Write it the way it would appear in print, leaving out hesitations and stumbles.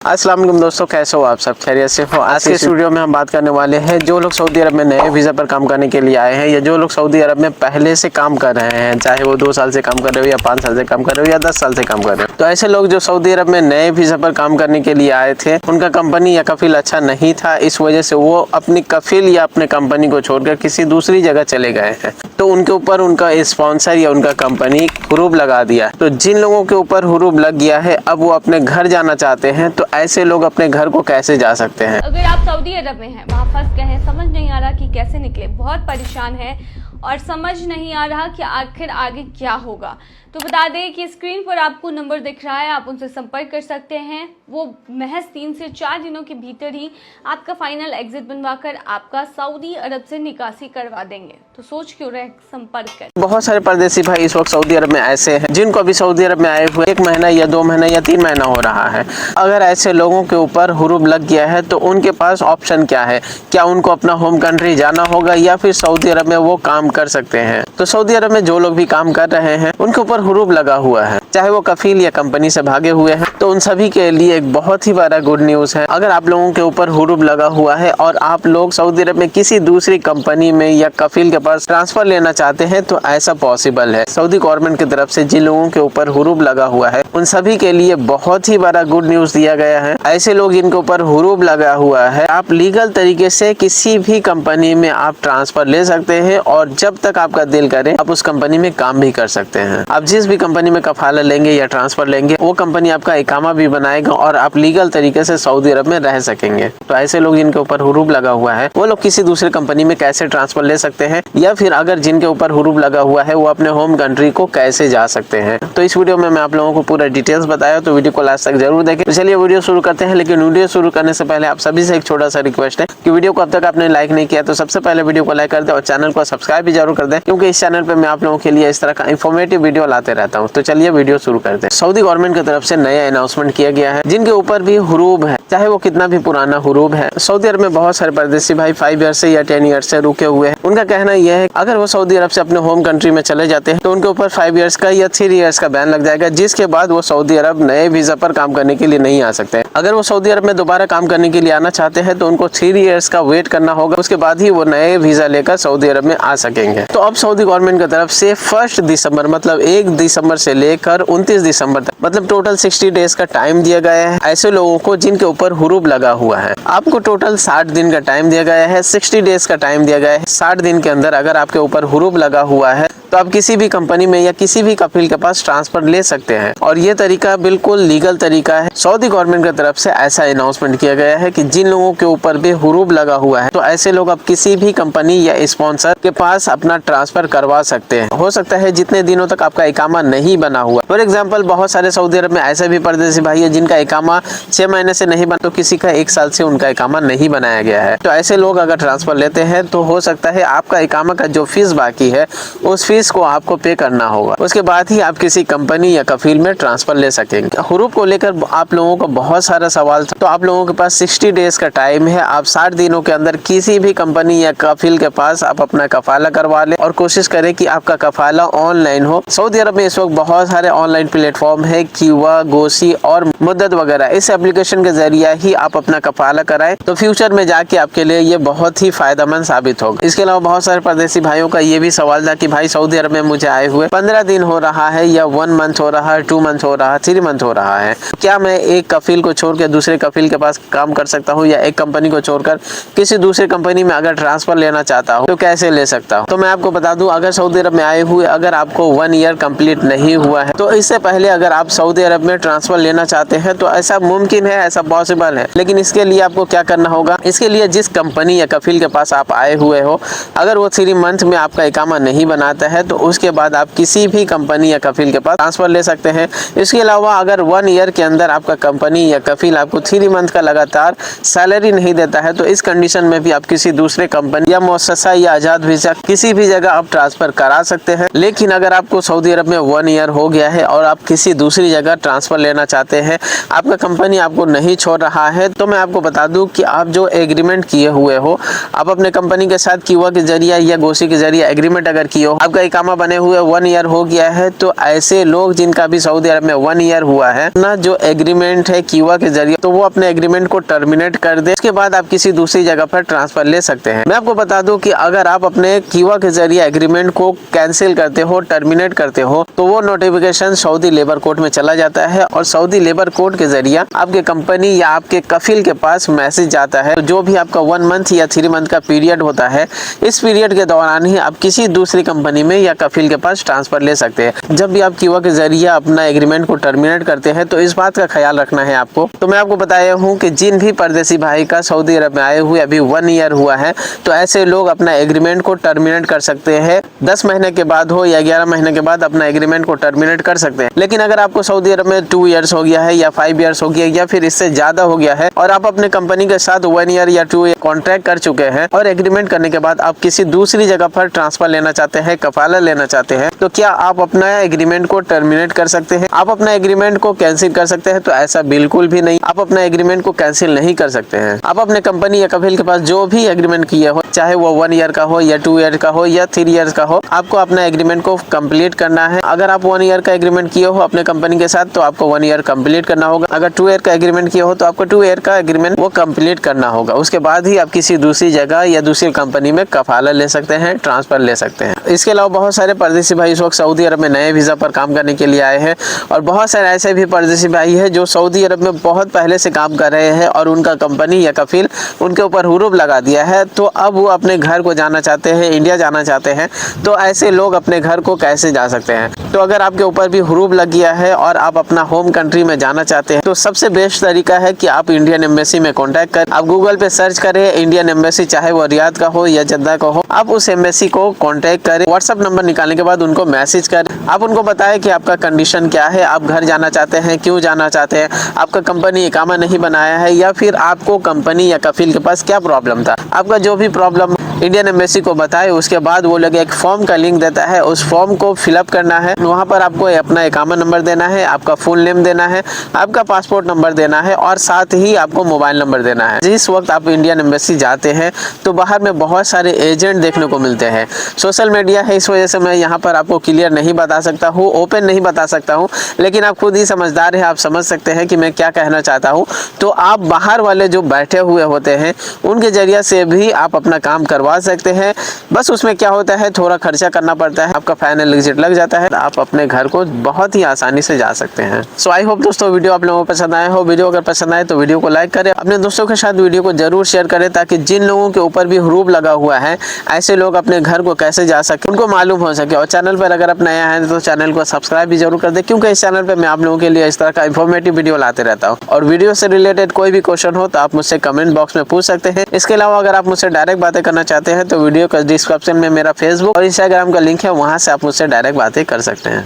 अस्सलाम वालेकुम दोस्तों, कैसे हो आप सब? खैरियत से हो? आज के इस वीडियो में हम बात करने वाले हैं जो लोग सऊदी अरब में नए वीज़ा पर काम करने के लिए आए हैं या जो लोग सऊदी अरब में पहले से काम कर रहे हैं, चाहे वो 2 साल से काम कर रहे हो या 5 साल से काम कर रहे हो या 10 साल से काम कर रहे हो। तो ऐसे लोग जो सऊदी अरब में नए वीज़ा पर काम करने के लिए आए थे, उनका कंपनी या कफील अच्छा नहीं था, इस वजह से वो अपनी कफील या अपने कंपनी को छोड़कर किसी दूसरी जगह चले गए हैं। तो उनके ऊपर उनका स्पॉन्सर या उनका कंपनी हुरूब लगा दिया। तो जिन लोगों के ऊपर हुरूब लग गया है, अब वो अपने घर जाना चाहते हैं, तो ऐसे लोग अपने घर को कैसे जा सकते हैं? अगर आप सऊदी अरब में हैं, वहाँ फंस गए हैं, समझ नहीं आ रहा कि कैसे निकले, बहुत परेशान है और समझ नहीं आ रहा कि आखिर आगे क्या होगा, तो बता दें कि स्क्रीन पर आपको नंबर दिख रहा है, आप उनसे संपर्क कर सकते हैं। वो महज 3 से 4 दिनों के भीतर ही आपका फाइनल एग्जिट बनवाकर आपका सऊदी अरब से निकासी करवा देंगे। तो सोच क्यों रहे, संपर्क करें। बहुत सारे परदेसी भाई इस वक्त सऊदी अरब में ऐसे हैं जिनको अभी सऊदी अरब में आए हुए 1 महीना या 2 महीना या 3 महीना हो रहा है। अगर ऐसे लोगों के ऊपर हुरूब लग गया है तो उनके पास ऑप्शन क्या है? क्या उनको अपना होम कंट्री जाना होगा या फिर सऊदी अरब में वो काम कर सकते हैं? तो सऊदी अरब में जो लोग भी काम कर रहे हैं उनके ऊपर हुरूब लगा हुआ है, चाहे वो कफील या कंपनी से भागे हुए हैं, तो उन सभी के लिए एक बहुत ही बड़ा गुड न्यूज़ है। अगर आप लोगों के ऊपर हुरूब लगा हुआ है और आप लोग सऊदी अरब में किसी दूसरी कंपनी में या कफील के पास ट्रांसफर लेना चाहते हैं तो ऐसा पॉसिबल है। सऊदी गवर्नमेंट की तरफ से जिन लोगों के ऊपर हुरूब लगा हुआ है उन सभी के लिए बहुत ही बड़ा गुड न्यूज़ दिया गया है। ऐसे लोग जिनके ऊपर हुरूब लगा हुआ है, आप लीगल तरीके से किसी भी कंपनी में आप ट्रांसफर ले सकते हैं और जब तक आपका दिल करे आप उस कंपनी में काम भी कर सकते हैं। आप जिस भी कंपनी में कफाला लेंगे या ट्रांसफर लेंगे, वो कंपनी आपका इकामा भी बनाएगा और आप लीगल तरीके से सऊदी अरब में रह सकेंगे। तो ऐसे लोग जिनके ऊपर हुरूब लगा हुआ है वो लोग किसी दूसरे कंपनी में कैसे ट्रांसफर ले सकते हैं, या फिर अगर जिनके ऊपर हुरूब लगा हुआ है वो अपने होम कंट्री को कैसे जा सकते हैं, तो इस वीडियो में मैं आप लोगों को पूरा डिटेल्स बताया। तो वीडियो को लास्ट तक जरूर देखें। तो चलिए वीडियो शुरू करते हैं। लेकिन वीडियो शुरू करने से पहले आप सभी से एक छोटा सा रिक्वेस्ट है कि वीडियो को अब तक आपने लाइक नहीं किया तो सबसे पहले वीडियो को लाइक कर दे और चैनल को सब्सक्राइब भी जरूर कर दे, क्योंकि इस चैनल पे मैं आप लोगों के लिए इस तरह का इंफॉर्मेटिव वीडियो लाते रहता हूँ। तो चलिए वीडियो शुरू करते हैं। सऊदी गवर्नमेंट की तरफ से नया अनाउंसमेंट किया गया है जिनके ऊपर भी हुरूब है, चाहे वो कितना भी पुराना हुरूब है। सऊदी अरब में बहुत सारे परदेसी भाई 5 ईयर से या 10 ईयर से रुके हुए हैं। उनका कहना यह है अगर वो सऊदी अरब से अपने होम कंट्री में चले जाते हैं तो उनके ऊपर 5 ईयर्स का या 3 ईयर्स का बैन लग जाएगा, जिसके बाद वो सऊदी अरब नए वीजा पर काम करने के लिए नहीं आ सकते। अगर वो सऊदी अरब में दोबारा काम करने के लिए आना चाहते हैं तो उनको 3 ईयर्स का वेट करना होगा, उसके बाद ही वो नए वीजा लेकर सऊदी अरब में आ सकेंगे। तो अब सऊदी गवर्नमेंट की तरफ से 1 दिसंबर मतलब 1 दिसंबर से लेकर 29 दिसंबर तक मतलब टोटल 60 डेज का टाइम दिया गया है ऐसे लोगों को जिनके ऊपर हुरूब लगा हुआ है। आपको टोटल 60 दिन का टाइम दिया गया है, 60 डेज का टाइम दिया गया है। 60 दिन के अंदर अगर आपके ऊपर हुरूब लगा हुआ है तो आप किसी भी कंपनी में या किसी भी कफील के पास ट्रांसफर ले सकते हैं और ये तरीका बिल्कुल लीगल तरीका है। सऊदी गवर्नमेंट की तरफ से ऐसा अनाउंसमेंट किया गया है कि जिन लोगों के ऊपर भी हुरूब लगा हुआ है तो ऐसे लोग अब किसी भी कंपनी या स्पॉन्सर के पास अपना ट्रांसफर करवा सकते हैं। हो सकता है जितने दिनों तक आपका इकामा नहीं बना हुआ। फॉर एग्जाम्पल बहुत सारे सऊदी अरब में ऐसे भी परदेसी भाई है जिनका इकामा 6 महीने से नहीं बना, तो किसी का 1 साल से उनका इकामा नहीं बनाया गया है। तो ऐसे लोग अगर ट्रांसफर लेते हैं तो हो सकता है आपका इकामा का जो फीस बाकी है उस फीस को आपको पे करना होगा, उसके बाद ही आप किसी कंपनी या कफील में ट्रांसफर ले सकेंगे। हुरूब को लेकर आप लोगों को बहुत सारा सवाल था, तो आप लोगों के पास 60 डेज का टाइम है। आप 60 दिनों के अंदर किसी भी कंपनी या कफील के पास आप अपना कफाला करवा ले और कोशिश करें कि आपका कफाला ऑनलाइन हो। सऊदी अरब में इस वक्त बहुत सारे ऑनलाइन प्लेटफॉर्म है, कीवा, गोसी और मुद्दत वगैरह। इस एप्लीकेशन के जरिए ही आप अपना कफाला कराएं तो फ्यूचर में जाके आपके लिए ये बहुत ही फायदेमंद साबित होगा। इसके अलावा बहुत सारे परदेसी भाइयों का ये भी सवाल था कि भाई सऊदी अरब में मुझे आए हुए 15 दिन हो रहा है या 1 मंथ हो रहा है, 2 मंथ हो रहा है, 3 मंथ हो रहा है, क्या मैं एक कफील को छोड़कर दूसरे कफील के पास काम कर सकता हूँ या एक कंपनी को छोड़कर किसी दूसरी कंपनी में अगर ट्रांसफर लेना चाहता हूँ तो कैसे ले सकता हूँ? तो मैं आपको बता दूं, अगर सऊदी अरब में आए हुए अगर आपको 1 ईयर कंप्लीट नहीं हुआ है तो इससे पहले अगर आप सऊदी अरब में ट्रांसफर लेना चाहते हैं तो ऐसा मुमकिन है, ऐसा पॉसिबल है। लेकिन इसके लिए आपको क्या करना होगा, इसके लिए जिस कंपनी या कफील के पास आप आए हुए हो अगर वो 3 मंथ में आपका इकामा नहीं बनाता है तो उसके बाद आप किसी भी कंपनी या कफील के पास ट्रांसफर ले सकते हैं। इसके अलावा अगर 1 ईयर के अंदर आपका कंपनी या कफील आपको 3 मंथ का लगातार सैलरी नहीं देता है तो इस कंडीशन में भी आप किसी दूसरे कंपनी या मुअस्ससा या आजाद वीजा किसी भी जगह आप ट्रांसफर करा सकते हैं। लेकिन अगर आपको सऊदी अरब में 1 ईयर हो गया है और आप किसी दूसरी जगह ट्रांसफर लेना चाहते हैं, आपका कंपनी आपको नहीं छोड़ रहा है, तो मैं आपको बता दूं कि आप जो एग्रीमेंट किए हुए हो, आप अपने कंपनी के साथ कीवा के जरिए या गोसी के जरिए एग्रीमेंट अगर किए हो, आपका इकामा बने हुए 1 ईयर हो गया है, तो ऐसे लोग जिनका भी सऊदी अरब में 1 ईयर हुआ है ना, जो एग्रीमेंट है कीवा के जरिए, तो वो अपने एग्रीमेंट को टर्मिनेट कर दे, उसके बाद आप किसी दूसरी जगह पर ट्रांसफर ले सकते हैं। मैं आपको बता दूं कि अगर आप अपने कीवा के जरिए एग्रीमेंट को कैंसिल करते हो, टर्मिनेट करते हो, तो वो नोटिफिकेशन सऊदी लेबर कोर्ट में चला जाता है और सऊदी लेबर कोर्ट के जरिए आपके कंपनी या आपके कफिल के पास मैसेज जाता है। जो भी आपका 1 मंथ या 3 मंथ का पीरियड होता है, इस पीरियड के दौरान ही आप किसी दूसरी कंपनी में या कफिल के पास ट्रांसफर ले सकते हैं। जब भी आप कीवा के जरिए अपना एग्रीमेंट को टर्मिनेट करते हैं, तो इस बात का ख्याल रखना है आपको। तो मैं आपको बताया हूँ कि जिन भी परदेसी भाई का सऊदी अरब में आए हुए अभी 1 ईयर हुआ है, तो ऐसे लोग अपना एग्रीमेंट को टर्मिनेट कर सकते हैं। 10 महीने के बाद हो या 11 महीने के बाद अपना एग्रीमेंट को टर्मिनेट कर सकते हैं। लेकिन अगर आपको सऊदी अरब में 2 ईयर्स हो गया है या 5 ईयर्स हो गया या फिर इससे ज्यादा हो गया है और आप अपने कंपनी के साथ 1 ईयर या 2 ईयर कॉन्ट्रैक्ट कर चुके हैं और एग्रीमेंट करने के बाद आप किसी दूसरी जगह पर ट्रांसफर लेना चाहते हैं, कफाला लेना चाहते हैं, तो क्या आप अपना एग्रीमेंट को टर्मिनेट कर सकते हैं? आप अपना एग्रीमेंट को कैंसिल कर सकते हैं? तो ऐसा बिल्कुल भी नहीं, आप अपना एग्रीमेंट को कैंसिल नहीं कर सकते हैं। आप अपने कंपनी या कफिल के पास जो भी एग्रीमेंट किए हो, चाहे वो 1 ईयर का हो या 2 ईयर का हो या 3 ईयर का हो, आपको अपना एग्रीमेंट को कंप्लीट करना है। अगर आप 1 ईयर का एग्रीमेंट किए हो अपने कंपनी के साथ, तो आपको 1 ईयर कंप्लीट करना होगा। अगर 2 ईयर का एग्रीमेंट किए हो, तो आपको 2 ईयर का एग्रीमेंट वो कंप्लीट करना होगा। उसके बाद ही आप किसी दूसरी जगह या दूसरी कंपनी में कफाला ले सकते हैं, ट्रांसफर ले सकते हैं। इसके अलावा बहुत सारे परदेसी भाई इस वक्त सऊदी अरब में नए वीज़ा पर काम करने के लिए आए हैं और बहुत सारे ऐसे भी परदेसी भाई हैं जो सऊदी अरब में बहुत पहले से काम कर रहे हैं और उनका कंपनी या कफिल उनके ऊपर हुरूब लगा दिया है, तो अब वो अपने घर को जाना चाहते हैं, इंडिया जाना चाहते हैं। तो ऐसे लोग अपने घर को कैसे जा सकते हैं? तो अगर आपके ऊपर भी हुरूब लग गया है और आप अपना होम कंट्री में जाना चाहते हैं, तो सबसे बेस्ट तरीका है कि आप इंडियन एम्बेसी में कॉन्टैक्ट करें। आप गूगल पे सर्च करें इंडियन एम्बेसी, चाहे वो रियाद का हो या जद्दा का हो, आप उस एम्बेसी को कॉन्टैक्ट करें। व्हाट्सएप नंबर निकालने के बाद उनको मैसेज करें। आप उनको बताएं कि आपका कंडीशन क्या है, आप घर जाना चाहते हैं, क्यों जाना चाहते हैं, आपका कंपनी इकामा नहीं बनाया है या फिर आपको कंपनी या कफिल के पास क्या प्रॉब्लम था। आपका जो भी प्रॉब्लम इंडियन एम्बेसी को बताए, उसके बाद वो लोग एक फॉर्म का लिंक देता है, उस फॉर्म को फिलअप करना है। वहाँ पर आपको अपना इकामा नंबर देना है, आपका फुल नेम देना है, आपका पासपोर्ट नंबर देना है और साथ ही आपको मोबाइल नंबर देना है। जिस वक्त आप इंडियन एम्बेसी जाते हैं, तो बाहर में बहुत सारे एजेंट देखने को मिलते हैं। सोशल मीडिया है, इस वजह से मैं यहाँ पर आपको क्लियर नहीं बता सकता हूँ, ओपन नहीं बता सकता हूँ, लेकिन आप खुद ही समझदार हैं, आप समझ सकते हैं कि मैं क्या कहना चाहता हूँ। तो आप बाहर वाले जो बैठे हुए होते हैं, उनके जरिए से भी आप अपना काम करवा सकते हैं। बस उसमें क्या होता है, थोड़ा खर्चा करना पड़ता है, आपका फाइनल एग्जिट लग जाता है, आप अपने घर को बहुत ही आसानी से जा सकते हैं। सो आई होप दोस्तों वीडियो आप लोगों को पसंद आया हो। वीडियो अगर पसंद आए तो वीडियो को लाइक करें, अपने दोस्तों के साथ वीडियो को जरूर शेयर करें, ताकि जिन लोगों के ऊपर भी हुरूब लगा हुआ है, ऐसे लोग अपने घर को कैसे जा सके उनको मालूम हो सके। और चैनल पर अगर आप नया हैं तो चैनल को सब्सक्राइब भी जरूर कर दें, क्योंकि इस चैनल पर मैं आप लोगों के लिए इस तरह का इंफॉर्मेटिव वीडियो लाते रहता हूँ। और वीडियो से रिलेटेड कोई भी क्वेश्चन हो तो आप मुझसे कमेंट बॉक्स में पूछ सकते हैं। इसके अलावा अगर आप मुझसे डायरेक्ट बातें करना चाहते हैं, तो वीडियो का डिस्क्रिप्शन में मेरा फेसबुक और इंस्टाग्राम का लिंक है, वहाँ से आप मुझसे डायरेक्ट बातें कर सकते हैं।